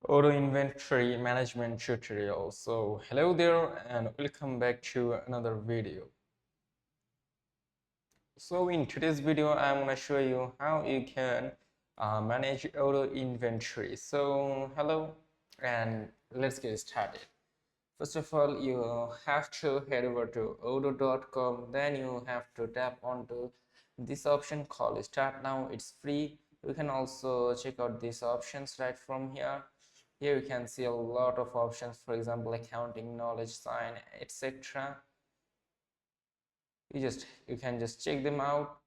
Odoo Inventory Management tutorial. So hello there and welcome back to another video. So in today's video I'm going to show you how you can manage Odoo Inventory. So hello and let's get started. First of all, you have to head over to odoo.com. Then you have to tap onto this option called Start Now. It's free. You can also check out these options right from here. Here you can see a lot of options, for example accounting, knowledge, sign, etc. You can just check them out,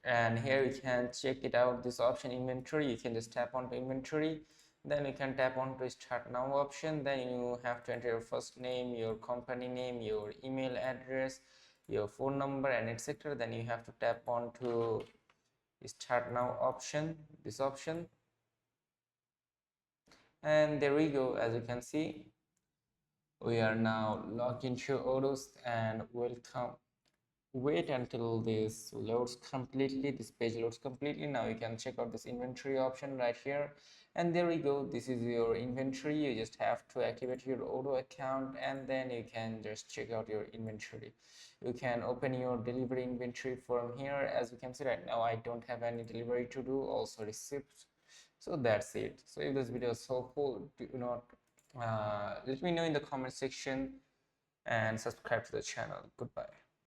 and here you can check it out. This option inventory, you can just tap onto inventory, then you can tap onto Start Now option. Then you have to enter your first name, your company name, your email address, your phone number, and etc. Then you have to tap onto Start Now option, this option, and there we go. As you can see, we are now logged into Odoo, and wait until this loads completely. This page loads completely. Now you can check out this inventory option right here, and there we go. This is your inventory. You just have to activate your Odoo account, and then you can just check out your inventory. You can open your delivery inventory from here. As you can see right now, I don't have any delivery to do, also receipts. So that's it. So if this video is helpful, do not let me know in the comment section and subscribe to the channel. Goodbye.